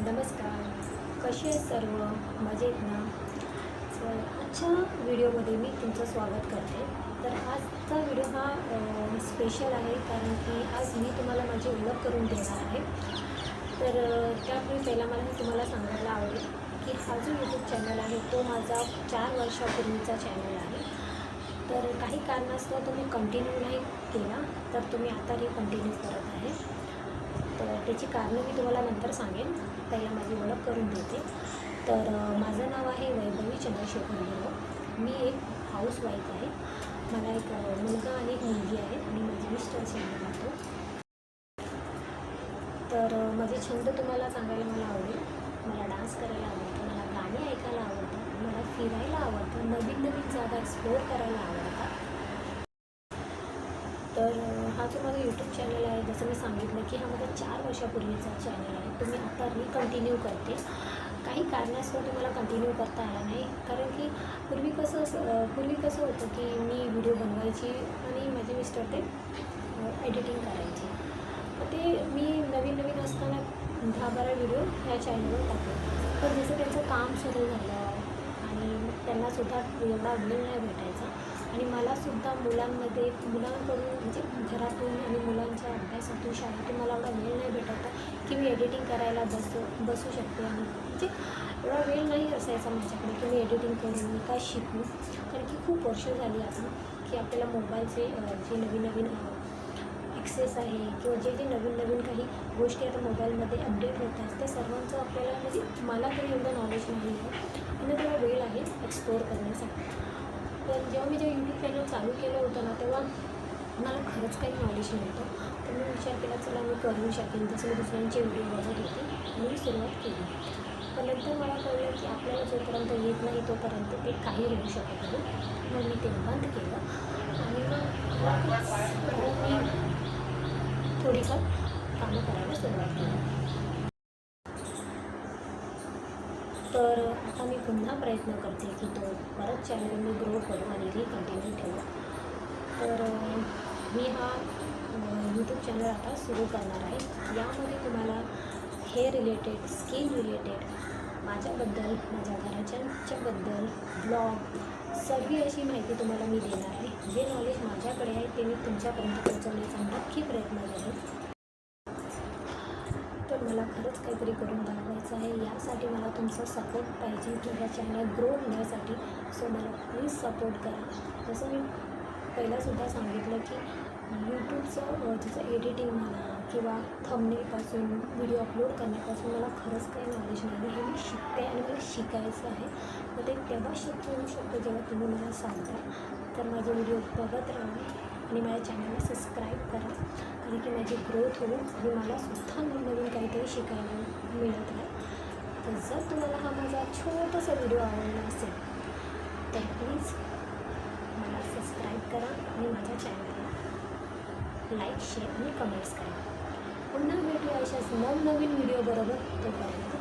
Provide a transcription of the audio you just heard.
नमस्कार, कसे आहेत सर्व? मजेत ना? तर आजच्या व्हिडिओमध्ये मी तुमचं स्वागत करते. तर आजचा व्हिडिओ हा स्पेशल आहे, कारण की आज मी तुम्हाला माझी ओळख करून देणार आहे. तर त्यापूर्वी पहिला मला हे तुम्हाला सांगायला आवडेल की हा जो यूट्यूब चॅनल आहे तो माझा 4 वर्षापूर्वीचा चॅनल आहे. तर काही कारणास्तव तुम्ही कंटिन्यू नाही केला, तर तुम्ही आता कंटिन्यू करत आहे. तर त्याची कारणं मी तुम्हाला नंतर सांगेन. पहिला माझी ओळख करून देते. तर माझं नाव आहे वैभवी चंद्रशेखर गुरव. मी एक हाऊसवाईफ आहे. मला एक मुलगा आणि एक मुलगी आहे आणि माझे मिस्टर सेंड राहतो. तर माझे छंद तुम्हाला सांगायला मला आवडेल. मला डान्स करायला आवडतं, मला गाणी ऐकायला आवडतं, मला फिरायला आवडतं, नवीन नवीन जागा एक्सप्लोअर करायला आवडतात. तर हा जो माझा यूट्यूब चॅनल आहे, जसं मी सांगितलं की हा माझा 4 वर्षापूर्वीचा चॅनल आहे. तो मी आता कंटिन्यू करते. काही कारणास्तव तुम्हाला कंटिन्यू करता आला नाही, कारण की पूर्वी कसं होतं की मी व्हिडिओ बनवायची आणि माझे मिस्टर ते एडिटिंग करायचे. तर ते मी नवीन असताना 10-12 व्हिडिओ ह्या चॅनलवर टाकले. पण जसं त्यांचं काम सुरू झालं आणि मग त्यांनासुद्धा एवढा वेळ नाही भेटायचा आणि मलासुद्धा मुलांकडून म्हणजे घरातून आणि मुलांच्या अभ्यासातून शाळेतून मला एवढा वेळ नाही भेटत की मी एडिटिंग करायला बसू शकते. आणि म्हणजे एवढा वेळ नाही असायचा माझ्याकडे की मी एडिटिंग करून मी काय शिकू, कारण की खूप वर्ष झाली आता की आपल्याला मोबाईलचे जे नवीन ॲक्सेस आहे किंवा जे नवीन काही गोष्टी आता मोबाईलमध्ये अपडेट होतात त्या सर्वांचं आपल्याला म्हणजे मला तरी एवढं नॉलेज नाही आहे आणि तेवढा वेळ आहे एक्सप्लोअर करण्यासाठी. पण जेव्हा मी यूट्यूब चॅनल चालू केलं होतं ना, तेव्हा मला खरंच काही नॉलेज नव्हतं. तर मी विचार केला चला मी करू शकेन, जसं मी दुसऱ्यांचे व्हिडिओ बघत होते आणि मी सुरुवात केली. पण नंतर मला कळलं की आपल्याला जोपर्यंत येत नाही तोपर्यंत ते काही होऊ शकत नाही. मग मी ते बंद केलं आणि मग मी थोडीफार कामं करायला सुरुवात केली. तर आता मी पुन्हा प्रयत्न करते की तो परत चॅनल मी ग्रो करू आणि कंटिन्यू ठेवू. तर मी हा यूट्यूब चॅनल आता सुरू करणार आहे. यामध्ये तुम्हाला हेअर रिलेटेड, स्किन रिलेटेड, माझ्याबद्दल, माझ्या घरच्यांच्याबद्दल, ब्लॉग, सगळी अशी माहिती तुम्हाला मी देणार आहे. जे नॉलेज माझ्याकडे आहे ते मी तुमच्यापर्यंत पोहोचवण्याचा नक्की प्रयत्न करेन. तर मला खरंच काहीतरी करून दाखवायचं आहे. यासाठी मला तुमचा सपोर्ट पाहिजे माझा चॅनल ग्रो होण्यासाठी. सो मला प्लीज सपोर्ट करा. जसं मी पहिलासुद्धा सांगितलं की यूट्यूबचं जसं एडिटिंग म्हणा किंवा थंबनेलपासून व्हिडिओ अपलोड करण्यापासून मला खरंच काही नॉलेज नाही. हे मी शिकते आणि मला शिकायचं आहे. मग ते तेव्हा शक्य होऊ शकतं जेव्हा तुम्ही मला सांगता. तर माझे व्हिडिओ बघत राहा आणि माझ्या चॅनलला सबस्क्राईब करा, कारण की माझी ग्रोथ होईल आणि मलासुद्धा नवीन काहीतरी शिकायला मिळत आहे. तर जर तुम्हाला हा माझा छोटासा व्हिडिओ आवडला असेल तर प्लीज मला सबस्क्राईब करा आणि माझ्या चॅनलला लाईक, शेअर आणि कमेंट्स करा. पुन्हा भेटूया अशाच नवनवीन व्हिडिओ बरोबर. तोपर्यंत